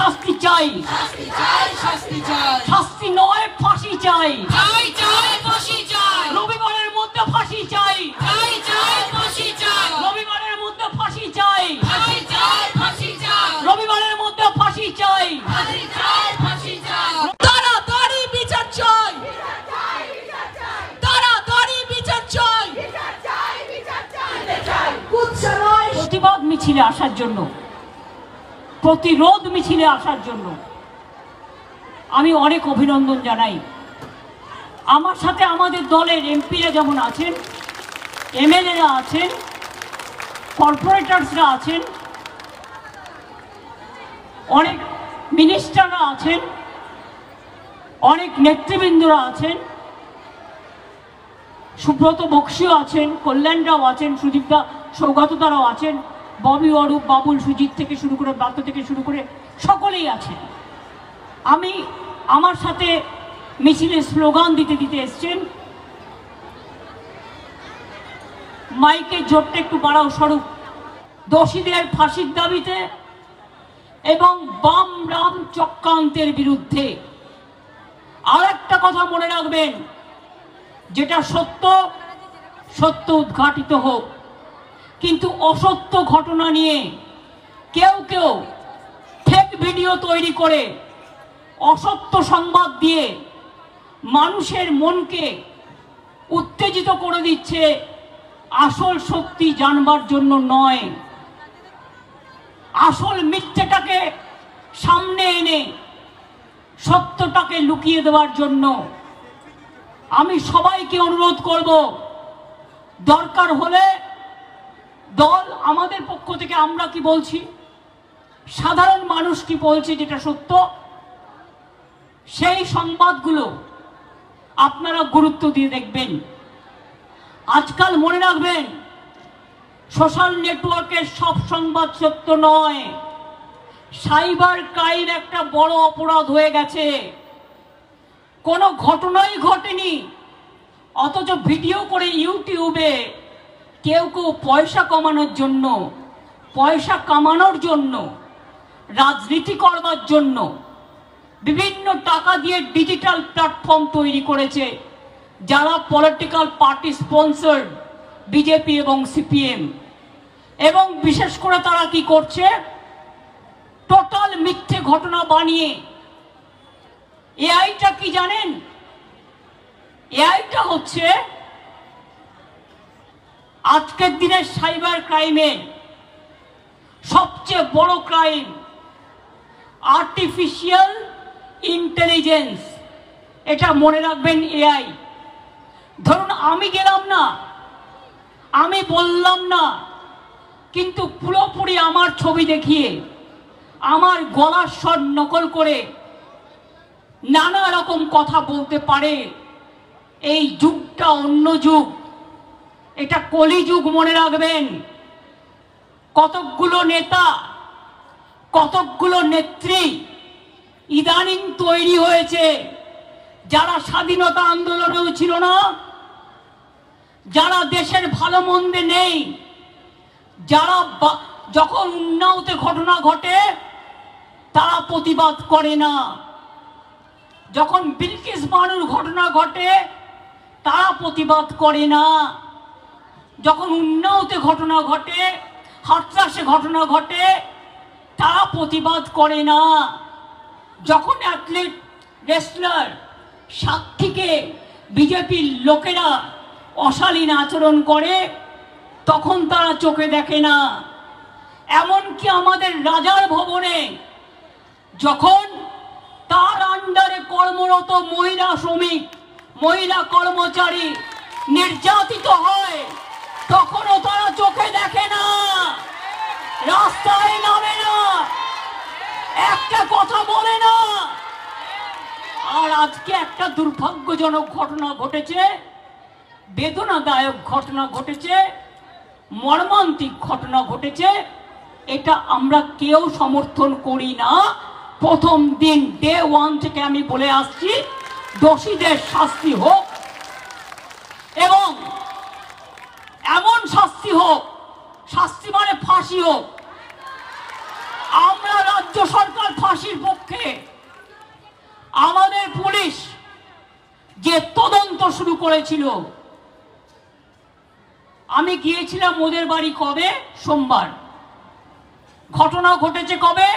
শাস্তি চাই, শাস্তি নয় ফাঁসি চাই, রবিবারের মধ্যে ফাঁসি চাই, রবিবারের মধ্যে ফাঁসি চাই, রবিবারের মধ্যে ফাঁসি চাই, তাড়াতাড়ি বিচার চাই, তাড়াতাড়ি বিচার চাই। প্রতিবাদ মিছিলে আসার জন্য, প্রতিরোধ মিছিলে আসার জন্য আমি অনেক অভিনন্দন জানাই। আমার সাথে আমাদের দলের এমপিরা যেমন আছেন, এমএলএরা আছেন, কর্পোরেটরসরা আছেন, অনেক মিনিস্টাররা আছেন, অনেক নেতৃবৃন্দরা আছেন, সুব্রত বক্সিও আছেন, কল্যাণরাও আছেন, সুদীপদা সৌগতদারাও আছেন, ববি, অরূপ, বাবুল, সুজিত থেকে শুরু করে ব্রাত্য থেকে শুরু করে সকলেই আছেন। আমি আমার সাথে মিছিলে স্লোগান দিতে দিতে এসছেন। মাইকের জোরটা একটু বাড়াও স্বরূপ। দোষীদের ফাঁসির দাবিতে এবং বাম রাম চক্রান্তের বিরুদ্ধে। আর একটা কথা মনে রাখবেন, যেটা সত্য সত্য উদ্ঘাটিত হোক, কিন্তু অসত্য ঘটনা নিয়ে কেউ কেউ ফেক ভিডিও তৈরি করে অসত্য সংবাদ দিয়ে মানুষের মনকে উত্তেজিত করে দিচ্ছে, আসল সত্যি জানবার জন্য নয়, আসল মিথ্যেটাকে সামনে এনে সত্যটাকে লুকিয়ে দেওয়ার জন্য। আমি সবাইকে অনুরোধ করব, দরকার হলে দল, আমাদের পক্ষ থেকে আমরা কি বলছি, সাধারণ মানুষ কি বলছে যেটা সত্য, সেই সংবাদগুলো আপনারা গুরুত্ব দিয়ে দেখবেন। আজকাল মনে রাখবেন, সোশ্যাল নেটওয়ার্কের সব সংবাদ সত্য নয়। সাইবার ক্রাইম একটা বড় অপরাধ হয়ে গেছে। কোনো ঘটনাই ঘটেনি, অথচ ভিডিও করে ইউটিউবে কেউ কেউ পয়সা কমানোর জন্য, পয়সা কামানোর জন্য, রাজনীতি করবার জন্য বিভিন্ন টাকা দিয়ে ডিজিটাল প্ল্যাটফর্ম তৈরি করেছে, যারা পলিটিক্যাল পার্টি স্পন্সর্ড, বিজেপি এবং সিপিএম। এবং বিশেষ করে তারা কি করছে, টোটাল মিথ্যে ঘটনা বানিয়ে। এআইটা কি জানেন? এআইটা হচ্ছে আজকের দিনের সাইবার ক্রাইমের সবচেয়ে বড় ক্রাইম, আর্টিফিশিয়াল ইন্টেলিজেন্স। এটা মনে রাখবেন, এআই। ধরুন আমি গেলাম না, আমি বললাম না, কিন্তু পুরোপুরি আমার ছবি দেখিয়ে, আমার গলার স্বর নকল করে নানা রকম কথা বলতে পারে। এই যুগটা অন্য যুগ, এটা কলিযুগ মনে রাখবেন। কতকগুলো নেতা, কতকগুলো নেত্রী ইদানিং তৈরি হয়েছে, যারা স্বাধীনতা আন্দোলনেও ছিল না, যারা দেশের ভালো মন্দে নেই, যারা যখন উন্নাওতে ঘটনা ঘটে তারা প্রতিবাদ করে না, যখন বিলকিস বানুর ঘটনা ঘটে তারা প্রতিবাদ করে না, যখন উন্নাওতে ঘটনা ঘটে, হাতরাসে ঘটনা ঘটে তারা প্রতিবাদ করে না, যখন অ্যাথলেট, রেসলার, সাক্ষীকে বিজেপির লোকেরা অশালীন আচরণ করে তখন তারা চোখে দেখে না। এমনকি আমাদের রাজার ভবনে যখন তার আন্ডারে কর্মরত মহিলা শ্রমিক, মহিলা কর্মচারী নির্যাতিত হয়, তখনও তারা চোখে দেখে না, রাস্তায় নামে না, একটা কথা বলে না। আর আজকে একটা দুর্ভাগ্যজনক ঘটনা ঘটেছে, বেদনাদায়ক ঘটনা ঘটেছে, মর্মান্তিক ঘটনা ঘটেছে। এটা আমরা কেউ সমর্থন করি না। প্রথম দিন, ডে ওয়ান থেকে আমি বলে আসছি, দোষীদের শাস্তি হোক এবং এমন শাস্তি হোক, শাস্তি মানে ফাঁসি হোক। আমরা রাজ্য সরকার ফাঁসির পক্ষে আমাদের পুলিশ যে তদন্ত শুরু করেছিল, আমি গিয়েছিলাম ওদের বাড়ি কবে? সোমবার। ঘটনা ঘটেছে কবে?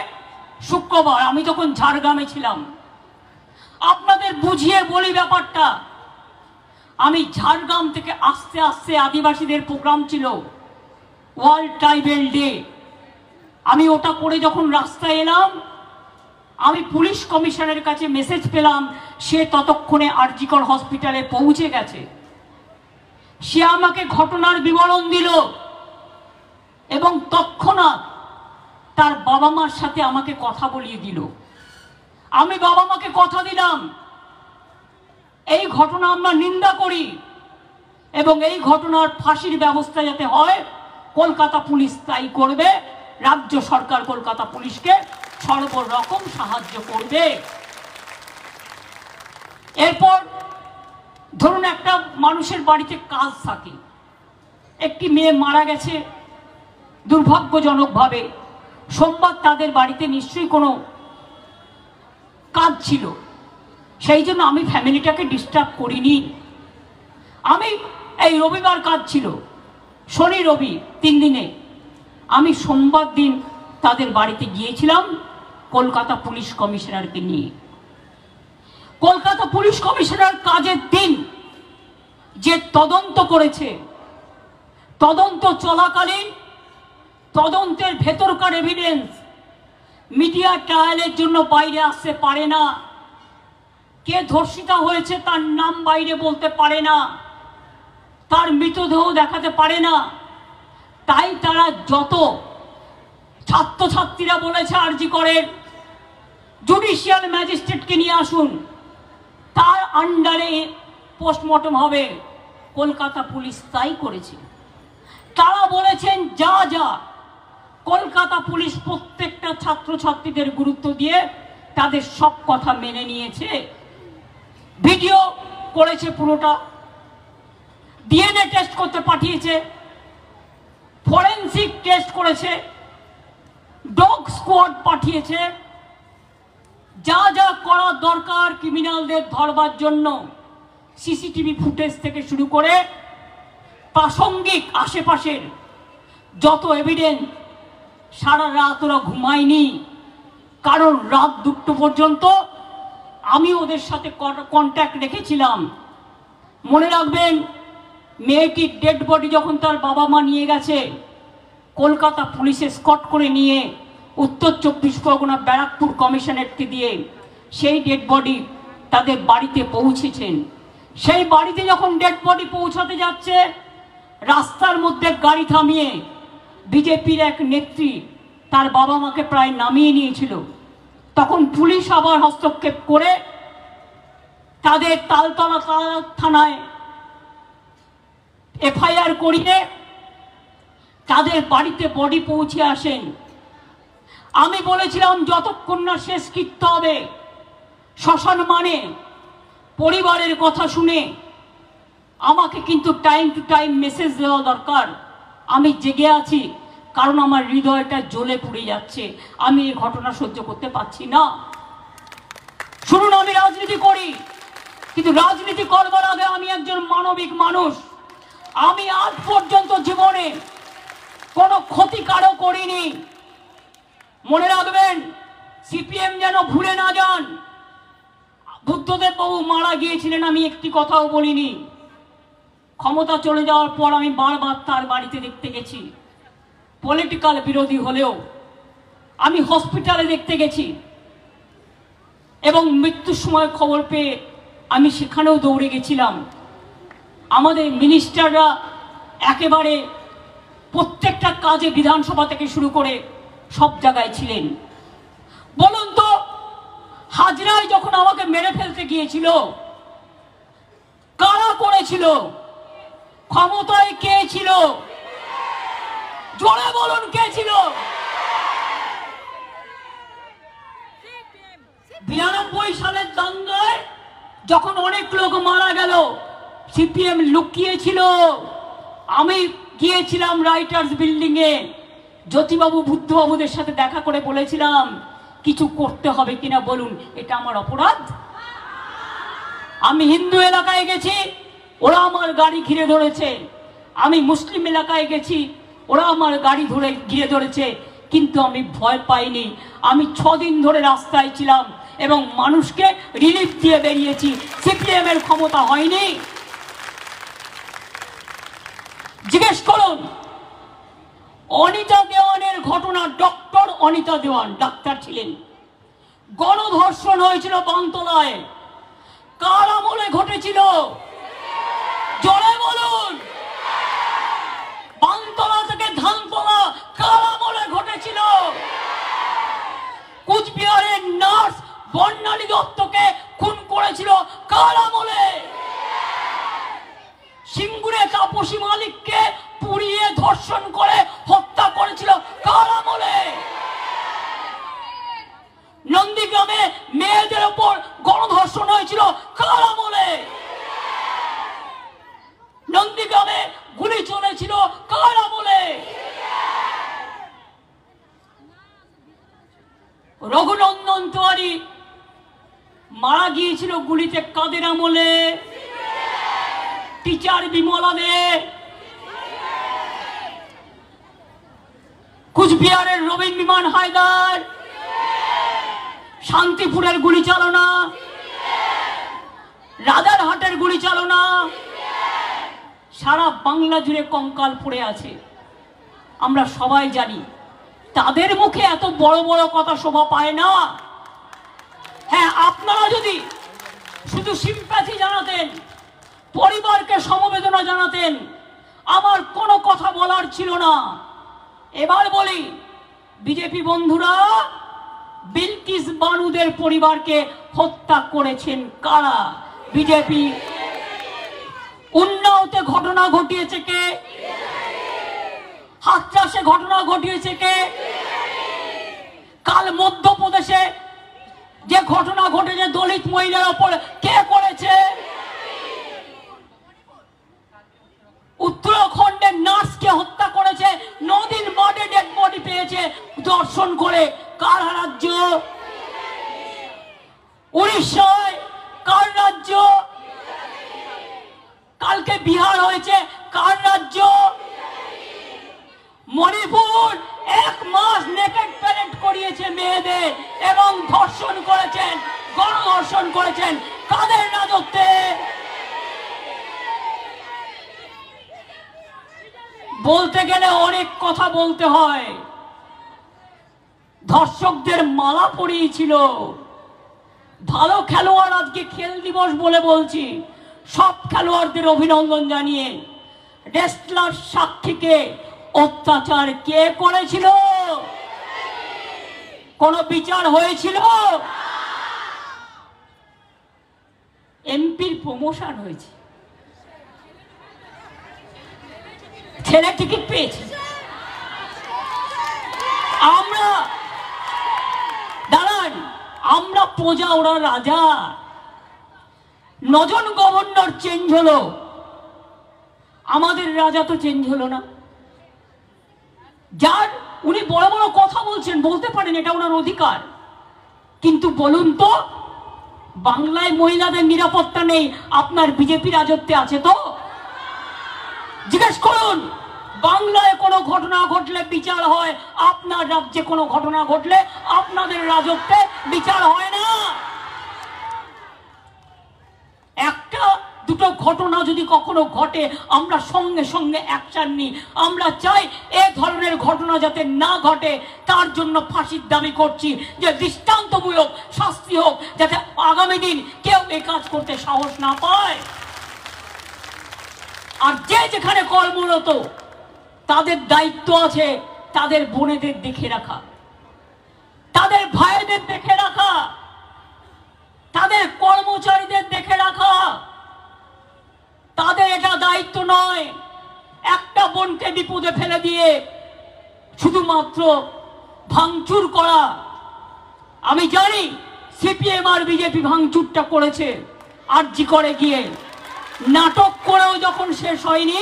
শুক্রবার। আমি তখন ঝাড়গ্রামে ছিলাম। আপনাদের বুঝিয়ে বলি ব্যাপারটা। আমি ঝাড়গ্রাম থেকে আস্তে আস্তে, আদিবাসীদের প্রোগ্রাম ছিল, ওয়ার্ল্ড ট্রাইবেল ডে, আমি ওটা করে যখন রাস্তায় এলাম, আমি পুলিশ কমিশনারের কাছে মেসেজ পেলাম, সে ততক্ষণে আরজিকর হসপিটালে পৌঁছে গেছে। সে আমাকে ঘটনার বিবরণ দিল এবং তৎক্ষণাৎ তার বাবা মার সাথে আমাকে কথা বলিয়ে দিল। আমি বাবা মাকে কথা দিলাম, এই ঘটনা আমরা নিন্দা করি এবং এই ঘটনার ফাঁসির ব্যবস্থা যাতে হয় কলকাতা পুলিশ তাই করবে, রাজ্য সরকার কলকাতা পুলিশকে সর্বরকম সাহায্য করবে। এরপর ধরুন একটা মানুষের বাড়িতে কাজ থাকে, একটি মেয়ে মারা গেছে দুর্ভাগ্যজনকভাবে, সোমবার তাদের বাড়িতে নিশ্চয়ই কোনো কাজ ছিল, সেই জন্য আমি ফ্যামিলিটাকে ডিস্টার্ব করিনি। আমি এই রবিবার কাজ ছিল, শনি রবি 3 দিনে, আমি সোমবার দিন তাদের বাড়িতে গিয়েছিলাম কলকাতা পুলিশ কমিশনারকে নিয়ে। কলকাতা পুলিশ কমিশনার কাজের দিন যে তদন্ত করেছে, তদন্ত চলাকালীন তদন্তের ভেতরকার এভিডেন্স মিডিয়া ট্রায়ালের জন্য বাইরে আসতে পারে না, কে ধর্ষিতা হয়েছে তার নাম বাইরে বলতে পারে না, তার মৃতদেহ দেখাতে পারে না, তাই তারা যত ছাত্রছাত্রীরা বলেছে আরজি করেন জুডিশিয়াল ম্যাজিস্ট্রেটকে নিয়ে আসুন, তার আন্ডারে পোস্টমর্টম হবে, কলকাতা পুলিশ তাই করেছে। তারা বলেছেন যা যা কলকাতা পুলিশ প্রত্যেকটা ছাত্রছাত্রীদের গুরুত্ব দিয়ে তাদের সব কথা মেনে নিয়েছে, ভিডিও করেছে, পুরোটা ডিএনএ টেস্ট করতে পাঠিয়েছে, ফরেনসিক টেস্ট করেছে, ডগ স্কোয়াড পাঠিয়েছে, যা যা করা দরকার ক্রিমিনালদের ধরবার জন্য সিসিটিভি ফুটেজ থেকে শুরু করে প্রাসঙ্গিক আশেপাশের যত এভিডেন্স, সারা রাত ওরা ঘুমায়নি, কারণ রাত 2টো পর্যন্ত আমি ওদের সাথে কন্ট্যাক্ট রেখেছিলাম। মনে রাখবেন, মেয়েটির ডেড বডি যখন তার বাবা মা নিয়ে গেছে, কলকাতা পুলিশে স্কট করে নিয়ে উত্তর 24 পরগনা ব্যারাকপুর কমিশনারেটকে দিয়ে সেই ডেড বডি তাদের বাড়িতে পৌঁছেছেন। সেই বাড়িতে যখন ডেড বডি পৌঁছাতে যাচ্ছে, রাস্তার মধ্যে গাড়ি থামিয়ে বিজেপির এক নেত্রী তার বাবা মাকে প্রায় নামিয়ে নিয়েছিল, তখন পুলিশ আবার হস্তক্ষেপ করে তাদের তালতলা থানায় এফআইআর করিয়ে তাদের বাড়িতে বডি পৌঁছে আসেন। আমি বলেছিলাম যতক্ষণ না শেষ কৃত্য হবে, শ্মশান মানে পরিবারের কথা শুনে আমাকে কিন্তু টাইম টু টাইম মেসেজ দেওয়া দরকার। আমি জেগে আছি কারণ আমার হৃদয়টা জ্বলে পুড়ে যাচ্ছে, আমি এই ঘটনা সহ্য করতে পারছি না। শুনুন, আমি রাজনীতি করি, কিন্তু রাজনীতি করবার আগে আমি একজন মানবিক মানুষ। আমি আজ পর্যন্ত জীবনে কোনো ক্ষতি কারো করিনি। মনে রাখবেন, সিপিএম যেন ভুলে না যান, বুদ্ধদেব বাবু মারা গিয়েছিলেন, আমি একটি কথাও বলিনি। ক্ষমতা চলে যাওয়ার পর আমি বারবার তার বাড়িতে দেখতে গেছি, পলিটিক্যাল বিরোধী হলেও আমি হসপিটালে দেখতে গেছি এবং মৃত্যুর সময় খবর পেয়ে আমি সেখানেও দৌড়ে গেছিলাম। আমাদের মিনিস্টাররা একেবারে প্রত্যেকটা কাজে বিধানসভা থেকে শুরু করে সব জায়গায় ছিলেন। বলুন তো, হাজরায় যখন আমাকে মেরে ফেলতে গিয়েছিল, কারা করেছিল? ক্ষমতায় কে ছিল? জোরে বলুন, কে ছিল? 92 সালের দাঙ্গায় যখন অনেক লোক মারা গেল, সিপিএম লুকিয়েছিল। আমি গিয়েছিলাম রাইটার্স বিল্ডিং এ, জ্যোতিবাবু বুদ্ধবাবুদের সাথে দেখা করে বলেছিলাম কিছু করতে হবে কিনা বলুন, এটা আমার অপরাধ? আমি হিন্দু এলাকায় গেছি, ওরা আমার গাড়ি ঘিরে ধরেছে। আমি মুসলিম এলাকায় গেছি, ওরা আমার গাড়ি ঘিরে ধরেছে, কিন্তু আমি ভয় পাইনি। আমি 6 দিন ধরে রাস্তায় ছিলাম এবং মানুষকে রিলিফ দিয়ে বেরিয়েছি। সিপিএম এর ক্ষমতা হয়নি? জিজ্ঞেস করুন। অনিতা দেওয়ানের ঘটনা, ডক্টর অনিতা দেওয়ান ডাক্তার ছিলেন, গণধর্ষণ হয়েছিল বামতলায়। কার আমলে ঘটেছিল? জোরে বলুন। বামতলা থেকে ধানতলা কার আমলে ঘটেছিল? কুচবিহারের নার্স বর্ণালী দত্তকে খুন করেছিল কার আমলে? সিঙ্গুরে তাপসী মালিককে পুড়িয়ে ধর্ষণ করে হত্যা করেছিল কার আমলে? নন্দীগ্রামে মেয়েদের উপর গণধর্ষণ হয়েছিল কার আমলে? নন্দীগ্রামে গুলি চলেছিল কার আমলে? রঘুনন্দন তিওয়ারি মারা গিয়েছিল গুলিতে কাদের আমলে? টিচার বিমলা দে। কুচবিহারের রবীন বিমান হায়দার, শান্তিপুরের গুলি চালনা, রাজারহাটের গুলি চালনা, সারা বাংলা জুড়ে কঙ্কাল পড়ে আছে। আমরা সবাই জানি। তাদের মুখে এত বড় বড় কথা শোভা পায় না। হ্যাঁ, আপনারা যদি শুধু সিম্প্যাথি জানাতেন, পরিবারকে সমবেদনা জানাতেন, আমার কোনো কথা বলার ছিল না। এবার বলি, বিজেপি বন্ধুরা, বিলকিস বানুদের পরিবারকে হত্যা করেছেন কারা? বিজেপি। উন্নাওতে ঘটনা ঘটিয়েছে কে? হাথরাসে ঘটনা ঘটিয়েছে কে? কাল মধ্যপ্রদেশে যে ঘটনা ঘটেছে দলিত মহিলার উপর কে করেছে? উত্তরাখণ্ডের নার্সকে হত্যা করেছে, নদীর মাঠে ডেড বডি পেয়েছে দর্শন করে, কার রাজ্য? উড়িষ্যায় কার রাজ্য? কালকে বিহার হয়েছে, কার রাজ্য? মণিপুর 1 মাস নেকেড প্যারেড করিয়েছে মেয়েদের এবং ধর্ষণ করেছেন, গণধর্ষণ করেছেন, কাদের রাজত্বে? বলতে গেলে অনেক কথা বলতে হয়। ধর্ষকদের মালা পরিয়েছিল। ভালো খেলোয়াড়, আজকে খেল দিবস বলে বলছি, সব খেলোয়াড়দের অভিনন্দন জানিয়ে, রেসলার সাক্ষীকে অত্যাচার কে করেছিল? কোন বিচার হয়েছিল? এমপির প্রমোশন হয়েছে, ছেলে টিকিট পেয়েছে। আমরা দাঁড়ান, আমরা প্রজা, ওরা রাজা। 9 জন গভর্নর চেঞ্জ হলো, আমাদের রাজা তো চেঞ্জ হলো না। যার উনি বড় বড় কথা বলছেন, বলতে পারেন, এটা ওনার অধিকার, কিন্তু বলুন তো, বাংলায় মহিলাদের নিরাপত্তা নেই, আপনার বিজেপি রাজত্বে আছে তো? জিজ্ঞেস করুন। বাংলায় কোনো ঘটনা ঘটলে বিচার হয়, আপনার রাজ্যে কোনো ঘটনা ঘটলে আপনাদের রাজত্বে বিচার হয় না। একটা দুটো ঘটনা যদি কখনো ঘটে, আমরা সঙ্গে সঙ্গে অ্যাকশন নিই। আমরা চাই এ ধরনের ঘটনা যাতে না ঘটে, তার জন্য ফাঁসির দাবি করছি, যে দৃষ্টান্তমূলক শাস্তি হোক, যাতে আগামী দিন কেউ এই কাজ করতে সাহস না পায়। আর যে যেখানে কর্মরত, তাদের দায়িত্ব আছে তাদের বোনেদের দেখে রাখা, তাদের ভাইদের দেখে রাখা, তাদের কর্মচারীদের দেখে রাখা। তাদের এটা দায়িত্ব নয় একটা বোনকে বিপদে ফেলে দিয়ে শুধুমাত্র ভাঙচুর করা। আমি জানি সিপিএম আর বিজেপি ভাঙচুরটা করেছে, আরজি করে গিয়ে নাটক করেও যখন শেষ হয়নি।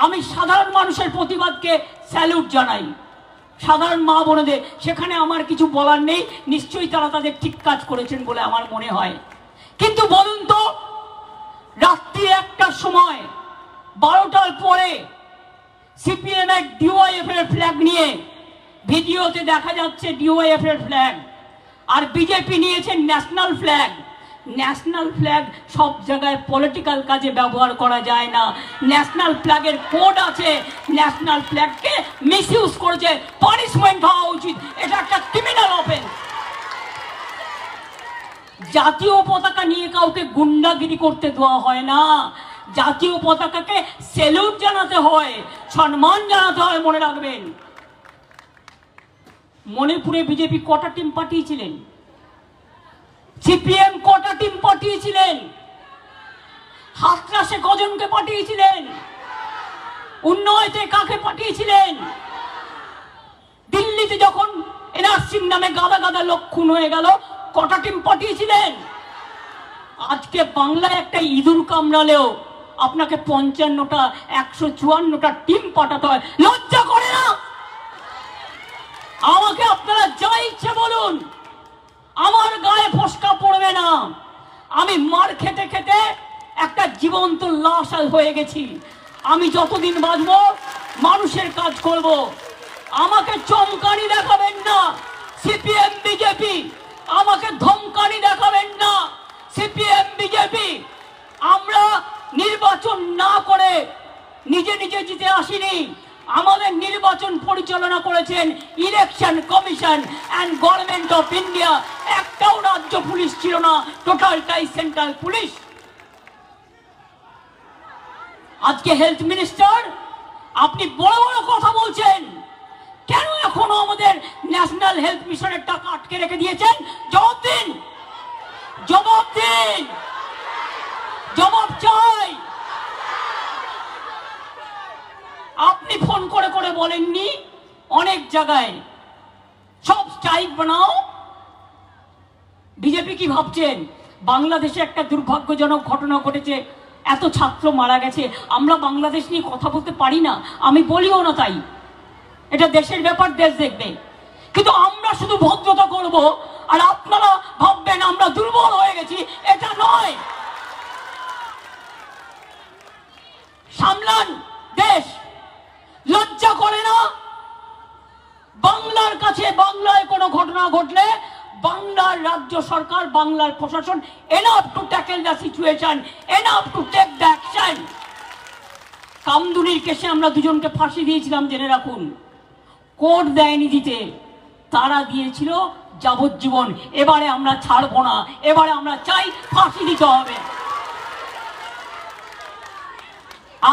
আমি সাধারণ মানুষের প্রতিবাদকে স্যালুট জানাই, সাধারণ মা বোনেদের, সেখানে আমার কিছু বলার নেই, নিশ্চয়ই তারা তাদের ঠিক কাজ করেছেন বলে আমার মনে হয়। কিন্তু বলুন তো, রাত্রি 1টার সময় 12টার পরে সিপিএম এর ডিওয়াইএফ এর ফ্ল্যাগ নিয়ে ভিডিওতে দেখা যাচ্ছে ডিওয়াইএফ এর ফ্ল্যাগ, আর বিজেপি নিয়েছে ন্যাশনাল ফ্ল্যাগ। ন্যাশনাল ফ্ল্যাগ সব জায়গায় পলিটিক্যাল কাজে ব্যবহার করা যায় না। ন্যাশনাল ফ্ল্যাগের কোড আছে, ন্যাশনাল ফ্ল্যাগকে মিসইউজ করেছে, পানিশমেন্ট হওয়া উচিত, এটা একটা ক্রিমিনাল অফেন্স। জাতীয় পতাকা নিয়ে কাউকে গুন্ডাগিরি করতে দেওয়া হয় না, জাতীয় পতাকাকে স্যালুট জানাতে হয়, সম্মান জানাতে হয়, মনে রাখবেন। মণিপুরে বিজেপি কটা টিম পাঠিয়েছিলেন? সিপিএম কটা টিম পাঠিয়েছিলেন? হাতরাসে কজনকে পাঠিয়েছিলেন? উন্নয়তে কাকে পাঠিয়েছিলেন? দিল্লিতে যখন এনআরসির নামে গাদা গাদা লোক খুন হয়ে গেল, কটা টিম পাঠিয়েছিলেন? আজকে বাংলায় একটা ইঁদুর কামড়ালেও আপনাকে 55টা 154টা টিম পাঠাতে হয়, লজ্জা করে না? আমাকে আপনারা যা ইচ্ছে বলুন, আমার গায়ে ফসকা পড়বে না। আমি মার খেতে খেতে একটা জীবন্ত লাশ হয়ে গেছি। আমি যতদিন বাঁচবো মানুষের কাজ করব। আমাকে চমকানি দেখাবেন না সিপিএম বিজেপি, আমাকে ধমকানি দেখাবেন না সিপিএম বিজেপি। আমরা নির্বাচন না করে নিজে নিজে জিতে আসিনি, আমাদের নির্বাচন পরিচালনা করেছেন election commission and government of India. একটাও রাজ্য পুলিশ ছিল না, টোটালটাই সেন্ট্রাল পুলিশ। আজকে হেলথ মিনিস্টার, আপনি বড় বড় কথা বলছেন, কেন এখনো আমাদের ন্যাশনাল হেলথ মিশনের টাকা আটকে রেখে দিয়েছেন? জবাব দিন, জবাব দিন, জবাব চাই। আপনি ফোন করে করে বলেননি অনেক জায়গায় সব স্ট্রাইক বানাও? বিজেপি কি ভাবছেন বাংলাদেশে একটা দুর্ভাগ্যজনক ঘটনা ঘটেছে, এত ছাত্র মারা গেছে, আমরা বাংলাদেশ নিয়ে কথা বলতে পারি না? আমি বলিও না, তাই এটা দেশের ব্যাপার, দেশ দেখবে। কিন্তু আমরা শুধু ভদ্রতা করব আর আপনারা ভাববেন আমরা দুর্বল হয়ে গেছি, এটা নয়। সামলান দেশ, লজ্জা করে না? বাংলার কাছে, বাংলায় কোনো ঘটনা ঘটলে বাংলার রাজ্য সরকার, বাংলার প্রশাসন enough to tackle the situation, enough to take the action. কামদুনির কেসে আমরা দুজনকে ফাঁসি দিয়েছিলাম, জেনে রাখুন। কোর্ট দেয়নি দিতে, তারা দিয়েছিল যাবজ্জীবন। এবারে আমরা ছাড়বো না, এবারে আমরা চাই ফাঁসি দিতে হবে।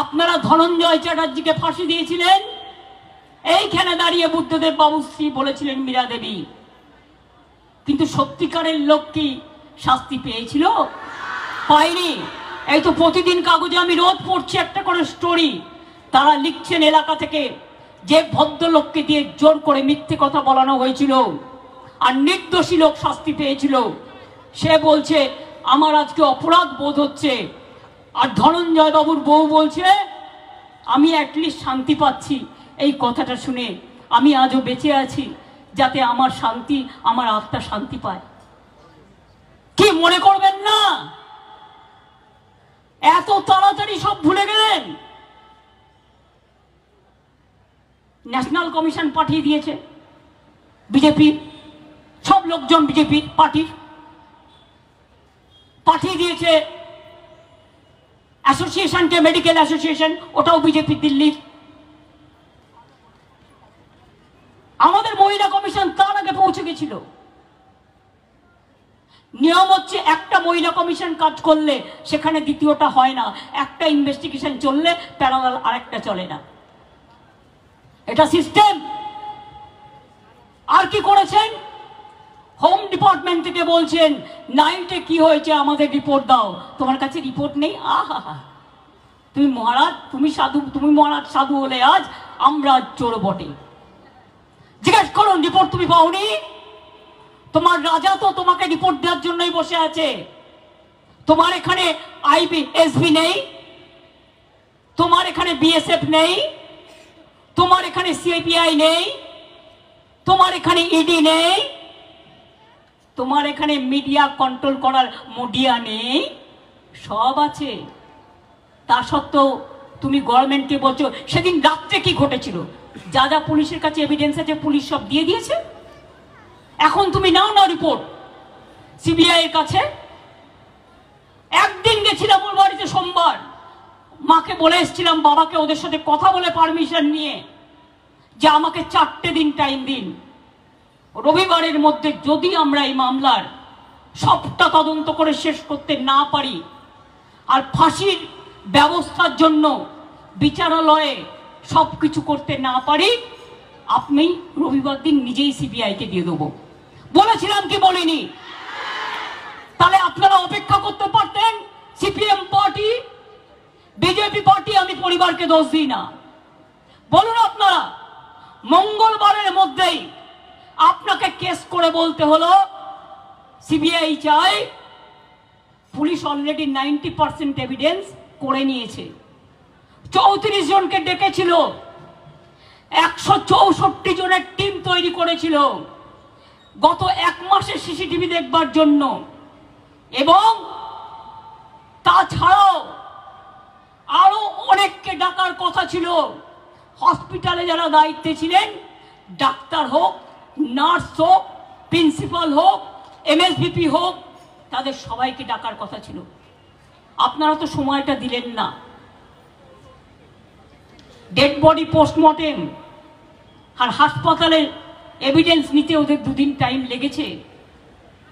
আপনারা ধনঞ্জয় চ্যাটার্জিকে ফাঁসি দিয়েছিলেন, এইখানে দাঁড়িয়ে বুদ্ধদেব বাবুশ্রী বলেছিলেন মীরা দেবী, কিন্তু সত্যিকারের লোক কি শাস্তি পেয়েছিল? পায়নি। এই তো প্রতিদিন কাগজে আমি রোজ পড়ছি একটা করে স্টোরি, তারা লিখছেন এলাকা থেকে যে ভদ্রলোককে দিয়ে জোর করে মিথ্যে কথা বলানো হয়েছিল আর নির্দোষী লোক শাস্তি পেয়েছিল, সে বলছে আমার আজকে অপরাধ বোধ হচ্ছে। আর ধনঞ্জয় বাবুর বউ বলছে আমি অ্যাটলিস্ট শান্তি পাচ্ছি। এই কথাটা শুনে আমি আজও বেঁচে আছি, যাতে আমার শান্তি, আমার আত্মা শান্তি পায়। কি মনে করবেন না এত তাড়াতাড়ি সব ভুলে গেলেন? ন্যাশনাল কমিশন পাঠিয়ে দিয়েছে বিজেপি, সব লোকজন বিজেপি পার্টির পাঠিয়ে দিয়েছে অ্যাসোসিয়েশনকে, মেডিকেল অ্যাসোসিয়েশন, ওটাও বিজেপি দিল্লির। আমাদের মহিলা কমিশন তার আগে পৌঁছে গেছিল। নিয়ম হচ্ছে একটা মহিলা কমিশন কাজ করলে সেখানে দ্বিতীয়টা হয় না, একটা ইনভেস্টিগেশন চললে প্যারালাল আরেকটা চলে না, এটা সিস্টেম। আর কি করেছেন? হোম ডিপার্টমেন্ট থেকে বলছেন নাইটে কি হয়েছে আমাদের রিপোর্ট দাও। তোমার কাছে রিপোর্ট নেই? আহা, তুমি মহারাজ, তুমি সাধু, তুমি মহারাজ সাধু হলে আজ আমরা চোর বটে। জিজ্ঞেস করুন রিপোর্ট তুমি পাওনি? তোমার রাজা তো তোমাকে রিপোর্ট দেওয়ার জন্যই বসে আছে। তোমার এখানে আইবিএসবি নেই, তোমার এখানে বিএসএফ নেই, তোমার এখানে সিপিআই নেই, তোমার এখানে ইডি নেই, তোমার এখানে মিডিয়া কন্ট্রোল করার মিডিয়া নেই, সব আছে। তা সত্ত্বেও তুমি গভর্নমেন্টকে বলছো সেদিন রাত্রে কি ঘটেছিল, যা যা পুলিশের কাছে এভিডেন্স আছে পুলিশ সব দিয়ে দিয়েছে। এখন তুমি নাও না রিপোর্ট সিবিআই এর কাছে। একদিন গেছিলাম ওর বাড়িতে সোমবার, মাকে বলে এসেছিলাম, বাবাকে ওদের সাথে কথা বলে পারমিশন নিয়ে, যে আমাকে 4টে দিন টাইম দিন, রবিবারের মধ্যে যদি আমরা এই মামলার সবটা তদন্ত করে শেষ করতে না পারি আর ফাঁসির ব্যবস্থার জন্য বিচারালয়ে সবকিছু করতে না পারি, আপনি রবিবার দিন নিজেই সিবিআইকে দিয়ে দেবো বলেছিলাম কি বলিনি? তাহলে আপনারা অপেক্ষা করতে পারতেন। সিপিএম পার্টি, বিজেপি পার্টি, আমি পরিবারকে দোষ দিই না, বলুন আপনারা মঙ্গলবারের মধ্যেই আপনাকে কেস করে বলতে হলো সিবিআই চাই। পুলিশ অলরেডি 90% এভিডেন্স করে নিয়েছে। 34 জনকে ডেকেছিল, 164 জনের টিম তৈরি করেছিল গত 1 মাসের সিসিটিভি দেখবার জন্য, এবং তাছাড়াও আরো অনেককে ডাকার কথা ছিল। হসপিটালে যারা দায়িত্বে ছিলেন, ডাক্তার হোক, নার্স হোক, প্রিন্সিপাল হোক, এমএসভিপি হোক, তাদের সবাইকে ডাকার কথা ছিল। আপনারা তো সময়টা দিলেন না। ডেড বডি পোস্টমর্টেম আর হাসপাতালে এভিডেন্স নিতে ওদের 2 দিন টাইম লেগেছে।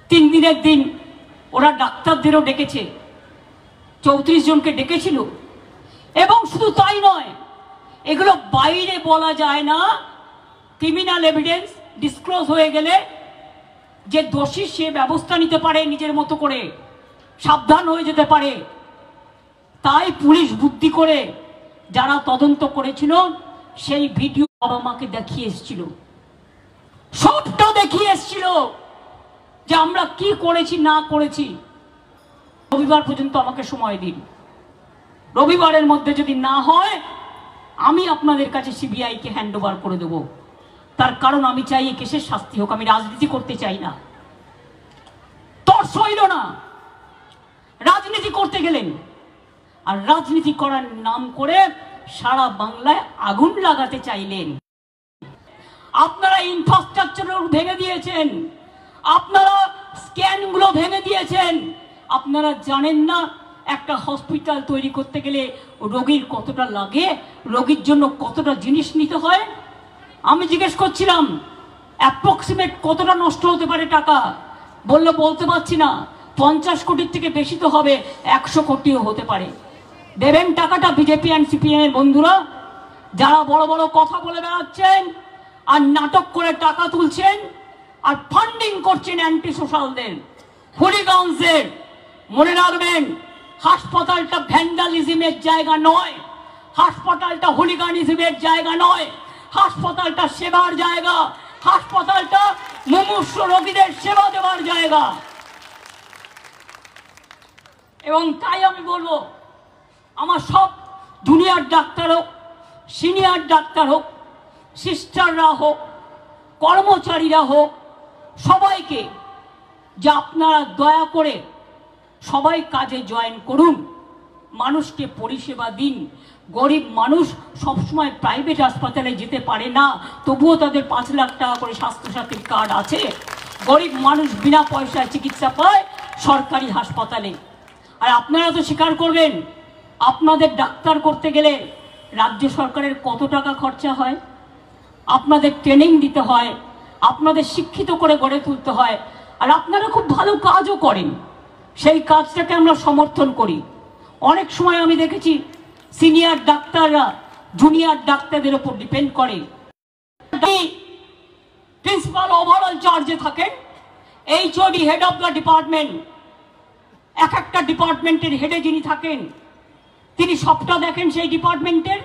3 দিনের দিন ওরা ডাক্তারদেরও ডেকেছে, 34 জনকে ডেকেছিল। এবং শুধু তাই নয়, এগুলো বাইরে বলা যায় না। ক্রিমিনাল এভিডেন্স ডিসক্লোজ হয়ে গেলে যে দোষী সে ব্যবস্থা নিতে পারে নিজের মতো করে, সাবধান হয়ে যেতে পারে। তাই পুলিশ বুদ্ধি করে যারা তদন্ত করেছিল সেই ভিডিও বাবা মাকে দেখিয়ে এসেছিল, সবটা দেখিয়ে এসেছিল যে আমরা কি করেছি না করেছি। রবিবার পর্যন্ত আমাকে সময় দিন, রবিবারের মধ্যে যদি না হয় আমি আপনাদের কাছে সিবিআইকে হ্যান্ড ওভার করে দেব। তার কারণ আমি চাই এই কেসের শাস্তি হোক, আমি রাজনীতি করতে চাই না। তর্স হইল না, রাজনীতি করতে গেলেন, আর রাজনীতি করার নাম করে সারা বাংলায় আগুন লাগাতে চাইলেন। আপনারা ইনফ্রাস্ট্রাকচার ভেঙে দিয়েছেন, আপনারা স্ক্যানগুলো ভেঙে দিয়েছেন। আপনারা জানেন না একটা হসপিটাল তৈরি করতে গেলে রোগীর কতটা লাগে, রোগীর জন্য কতটা জিনিস নিতে হয়। আমি জিজ্ঞেস করছিলাম অ্যাপ্রক্সিমেট কতটা নষ্ট হতে পারে টাকা, বললে বলতে পারছি না। 50 কোটির থেকে বেশি তো হবে, 100 কোটিও হতে পারে। দেবেন টাকাটা বিজেপি অ্যান্ড সিপিএম এর বন্ধুরা, যারা বড় বড় কথা বলে বেড়াচ্ছেন আর নাটক করে টাকা তুলছেন আর ফান্ডিং করছেন অ্যান্টি সোশ্যালদের, হুলিগানদের। মনে রাখবেন, হাসপাতালটা ভ্যান্ডালিজমের জায়গা নয়, হাসপাতালটা হুলিগানিজমের জায়গা নয়, হাসপাতালটা সেবার জায়গা, হাসপাতালটা মুমূর্ষ রোগীদের সেবা দেওয়ার জায়গা। এবং তাই আমি বলবো, আমার সব জুনিয়র ডাক্তার হোক, সিনিয়র ডাক্তার হোক, সিস্টাররা হোক, কর্মচারীরা হোক, সবাইকে যে আপনারা দয়া করে সবাই কাজে জয়েন করুন, মানুষকে পরিষেবা দিন। গরিব মানুষ সবসময় প্রাইভেট হাসপাতালে যেতে পারে না, তবুও তাদের 5 লাখ টাকা করে স্বাস্থ্যসাথীর কার্ড আছে। গরিব মানুষ বিনা পয়সায় চিকিৎসা পায় সরকারি হাসপাতালে। আর আপনারা তো স্বীকার করবেন, আপনাদের ডাক্তার করতে গেলে রাজ্য সরকারের কত টাকা খরচা হয়। আপনাদের ট্রেনিং দিতে হয়, আপনাদের শিক্ষিত করে গড়ে তুলতে হয়, আর আপনারা খুব ভালো কাজও করেন। সেই কাজটাকে আমরা সমর্থন করি। অনেক সময় আমি দেখেছি সিনিয়র ডাক্তাররা জুনিয়র ডাক্তারদের উপর ডিপেন্ড করে। প্রিন্সিপাল ওভারঅল চার্জে থাকেন, HOD head of the department, এক একটা ডিপার্টমেন্টের হেডে যিনি থাকেন তিনি সবটা দেখেন সেই ডিপার্টমেন্টের।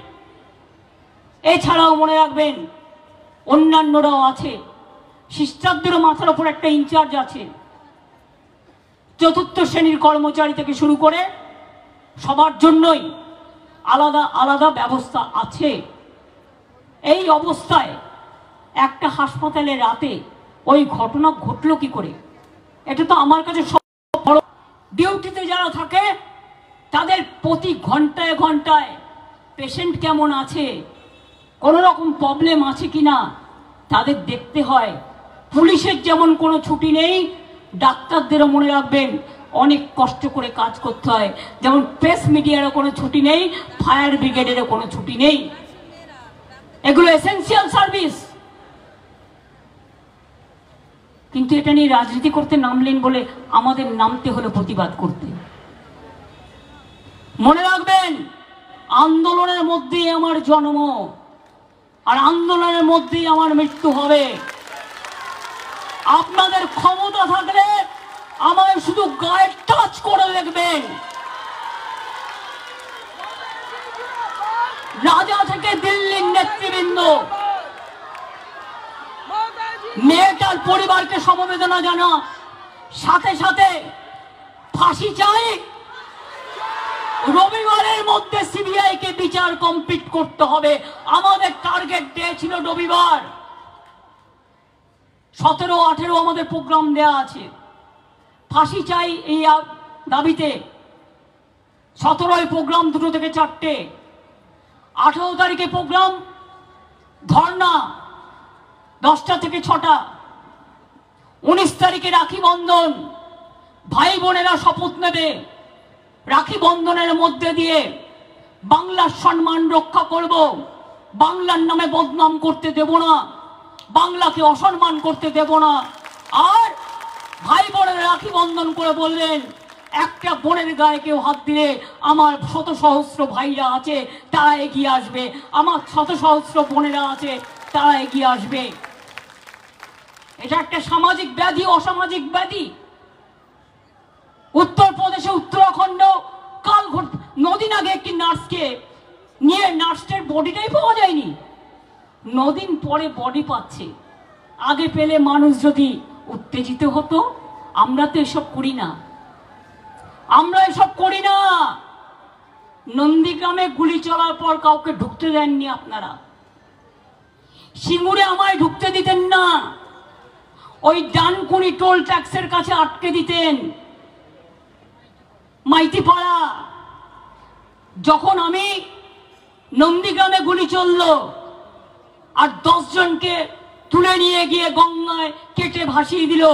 এছাড়াও মনে রাখবেন অন্যান্যরাও আছে, সিস্টারদেরও মাথার উপর একটা ইনচার্জ আছে। 4র্থ শ্রেণীর কর্মচারী থেকে শুরু করে সবার জন্যই আলাদা আলাদা ব্যবস্থা আছে। এই অবস্থায় একটা হাসপাতালে রাতে ওই ঘটনা ঘটলো কি করে? এটা তো আমার কাছে সব বড়। ডিউটিতে যারা থাকে তাদের প্রতি ঘন্টায় ঘন্টায় পেশেন্ট কেমন আছে, কোনো রকম প্রবলেম আছে কিনা তাদের দেখতে হয়। পুলিশের যেমন কোনো ছুটি নেই, ডাক্তারদেরও মনে রাখবেন অনেক কষ্ট করে কাজ করতে হয়। যেমন প্রেস মিডিয়ারও কোনো ছুটি নেই, ফায়ার ব্রিগেডেরও কোনো ছুটি নেই। এগুলো এসেনশিয়াল সার্ভিস। কিন্তু এটা নিয়ে রাজনীতি করতে নামলেন বলে আমাদের নামতে হলো প্রতিবাদ করতে। মনে রাখবেন, আন্দোলনের মধ্যেই আমার জন্ম, আর আন্দোলনের মধ্যেই আমার মৃত্যু হবে। আপনাদের ক্ষমতা থাকলে আমায় শুধু গায়ে টাচ করে দেখবেন। রাজা থেকে দিল্লির নেতৃবৃন্দ, মেয়েটার পরিবারকে সমবেদনা জানা, সাথে সাথে ফাঁসি চাই। রবিবারের মধ্যে সিবিআই কে বিচার কমপ্লিট করতে হবে। আমাদের টার্গেট দিয়েছিল রবিবার। 17-18 আমাদের প্রোগ্রাম দেয়া আছে। ফাঁসি চাই এই দাবিতে 17 প্রোগ্রাম 2 থেকে 4টে, 18 তারিখে প্রোগ্রাম ধর্ণা 10টা থেকে 6টা, 19 তারিখে রাখি বন্ধন। ভাই বোনেরা শপথ নেবে রাখি বন্ধনের মধ্যে দিয়ে বাংলার সম্মান রক্ষা করব, বাংলার নামে বদনাম করতে দেব না, বাংলাকে অসম্মান করতে দেব না। আর ভাই বোনেরা রাখি বন্ধন করে বললেন, একটা বোনের গায়ে কেউ হাত দিলে আমার শত সহস্র ভাইরা আছে তারা এগিয়ে আসবে, আমার শত সহস্র বোনেরা আছে তারা এগিয়ে আসবে। এটা একটা সামাজিক ব্যাধি, অসামাজিক ব্যাধি। উত্তরপ্রদেশে উত্তরাখণ্ড কাল নদিন আগে একটি নার্সকে নিয়ে নার্সের বডিটাই পাওয়া যায়নি, নদিন পরে বডি পাচ্ছে। আগে পেলে মানুষ যদি উত্তেজিত হতো। আমরা তো এসব করি না, আমরা এসব করি না। নন্দীগ্রামে গুলি চলার পর কাউকে ঢুকতে দেননি আপনারা। সিঙ্গুরে আমায় ঢুকতে দিতেন না, ওই ডানকুনি টোল ট্যাক্সের কাছে আটকে দিতেন। মাইতিপাড়া যখন আমি নন্দীগ্রামে গুলি চলল আর 10 জনকে তুলে নিয়ে গিয়ে গঙ্গায় কেটে ভাসিয়ে দিল,